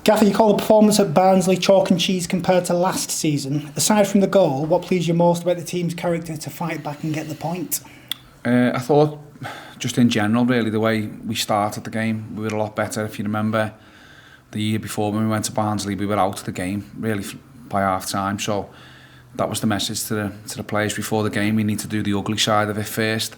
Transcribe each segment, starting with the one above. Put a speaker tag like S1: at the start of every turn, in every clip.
S1: Gaffer, you call the performance at Barnsley chalk and cheese compared to last season. Aside from the goal, what pleased you most about the team's character to fight back and get the point?
S2: I thought, just in general, really, the way we started the game, we were a lot better. If you remember, the year before when we went to Barnsley, we were out of the game, really, by half-time. So that was the message to the players before the game. We need to do the ugly side of it first.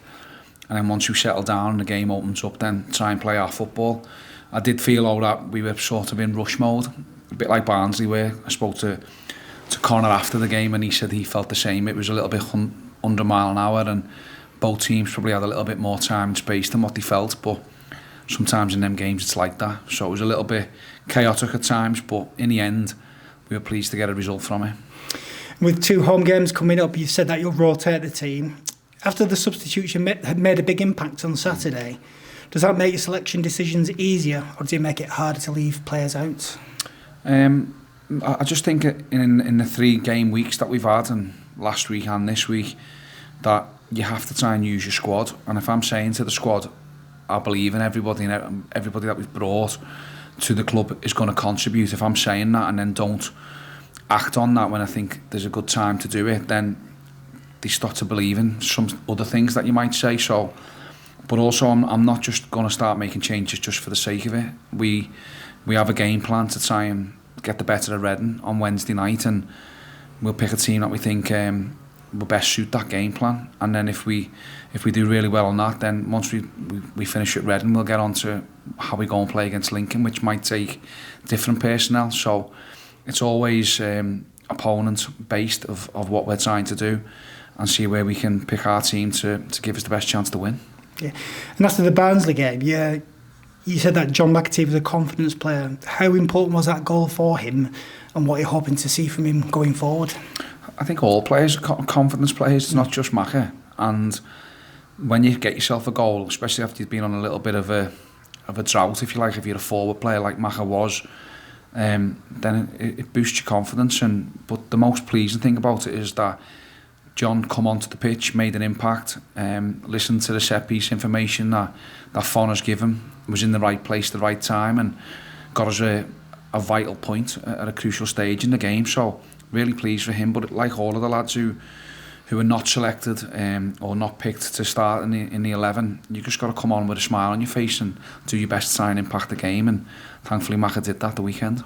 S2: And then once we settle down and the game opens up, then try and play our football. I did feel all that we were sort of in rush mode, a bit like Barnsley, where I spoke to Connor after the game and he said he felt the same. It was a little bit under a mile an hour and both teams probably had a little bit more time and space than what they felt, but sometimes in them games it's like that. So it was a little bit chaotic at times, but in the end we were pleased to get a result from it.
S1: With 2 home games coming up, you've said that you'll rotate the team. After the substitution had made a big impact on Saturday, does that make your selection decisions easier, or does it make it harder to leave players out?
S2: I just think in the 3 game weeks that we've had, and last week and this week, that you have to try and use your squad. And if I'm saying to the squad, I believe in everybody, and everybody that we've brought to the club is going to contribute. If I'm saying that and then don't act on that when I think there's a good time to do it, then they start to believe in some other things that you might say. So, but also I'm not just going to start making changes just for the sake of it. We have a game plan to try and get the better of Reading on Wednesday night, and we'll pick a team that we think will best suit that game plan. And then if we do really well on that, then once we finish at Reading, we'll get on to how we go and play against Lincoln, which might take different personnel. So it's always opponent based of what we're trying to do, and see where we can pick our team to give us the best chance to win.
S1: Yeah, and after the Barnsley game, you said that John McAtee was a confidence player. How important was that goal for him, and what are you hoping to see from him going forward?
S2: I think all players are confidence players. It's not just Maca. And when you get yourself a goal, especially after you've been on a little bit of a drought, if you like, if you're a forward player like Maca was, then it boosts your confidence. But the most pleasing thing about it is that John come onto the pitch, made an impact, listened to the set piece information that Fonner's given, was in the right place at the right time, and got us a vital point at a crucial stage in the game. So really pleased for him. But like all of the lads who are not selected or not picked to start in the 11, you just got to come on with a smile on your face and do your best to try and impact the game. And thankfully Maca did that the weekend.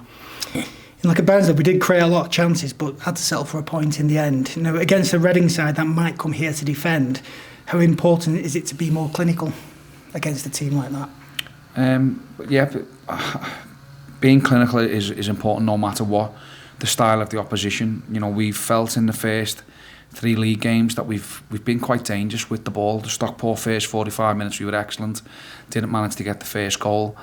S1: Like at Barnsley, we did create a lot of chances, but had to settle for a point in the end. You know, against the Reading side that might come here to defend, how important is it to be more clinical against a team like that?
S2: Being clinical is important no matter what the style of the opposition. You know, we've felt in the first 3 league games that we've been quite dangerous with the ball. The Stockport first 45 minutes we were excellent, didn't manage to get the first goal.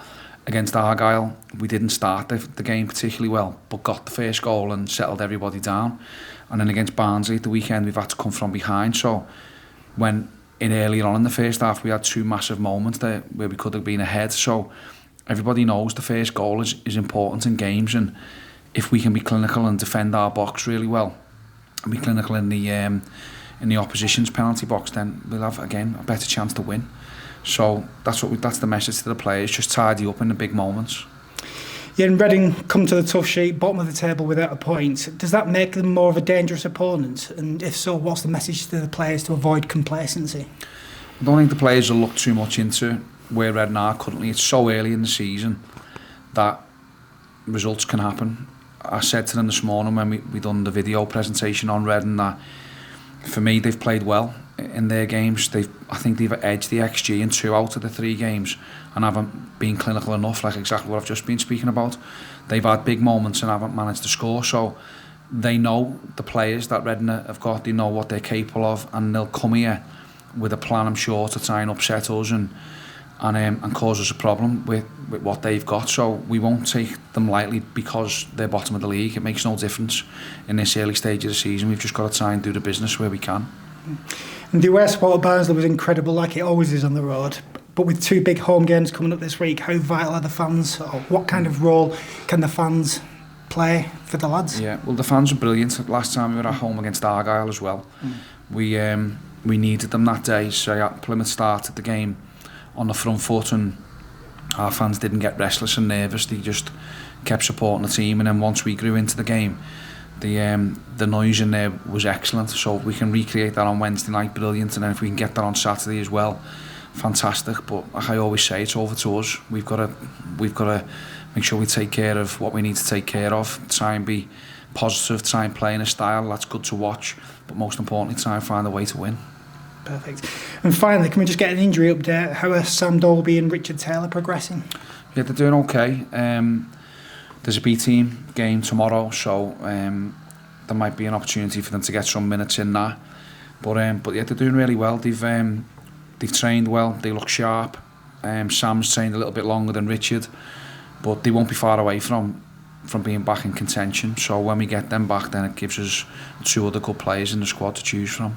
S2: Against Argyle, we didn't start the game particularly well, but got the first goal and settled everybody down. And then against Barnsley at the weekend, we've had to come from behind. So when earlier on in the first half, we had 2 massive moments there where we could have been ahead. So everybody knows the first goal is important in games, and if we can be clinical and defend our box really well, and be clinical in the opposition's penalty box, then we'll have again a better chance to win. So that's the message to the players: just tidy up in the big moments.
S1: Yeah, and Reading come to the tough sheet, bottom of the table without a point. Does that make them more of a dangerous opponent? And if so, what's the message to the players to avoid complacency?
S2: I don't think the players will look too much into where Reading are currently. It's so early in the season that results can happen. I said to them this morning when we done the video presentation on Reading that for me they've played well in their games. I think they've edged the XG in 2 out of the 3 games and haven't been clinical enough, like exactly what I've just been speaking about. They've had big moments and haven't managed to score, so they know the players that Reading have got, they know what they're capable of, and they'll come here with a plan, I'm sure, to try and upset us and cause us a problem with what they've got. So we won't take them lightly because they're bottom of the league. It makes no difference in this early stage of the season. We've just got to try and do the business where we can.
S1: And the away support of Barnsley was incredible, like it always is on the road. But with 2 big home games coming up this week, how vital are the fans? Or what kind of role can the fans play for the lads?
S2: Yeah, well, the fans were brilliant. Last time we were at home against Argyle as well. We needed them that day. So Plymouth started the game on the front foot, and our fans didn't get restless and nervous. They just kept supporting the team, and then once we grew into the game, the noise in there was excellent. So we can recreate that on Wednesday night, brilliant, and then if we can get that on Saturday as well, fantastic. But like I always say, it's over to us. We've got to make sure we take care of what we need to take care of, try and be positive, try and play in a style that's good to watch, but most importantly, try and find a way to win.
S1: Perfect. And finally, can we just get an injury update? How are Sam Dolby and Richard Taylor progressing?
S2: Yeah, they're doing okay. There's a B-team game tomorrow, so there might be an opportunity for them to get some minutes in that. But yeah, they're doing really well. They've trained well. They look sharp. Sam's trained a little bit longer than Richard, but they won't be far away from being back in contention. So when we get them back, then it gives us 2 other good players in the squad to choose from.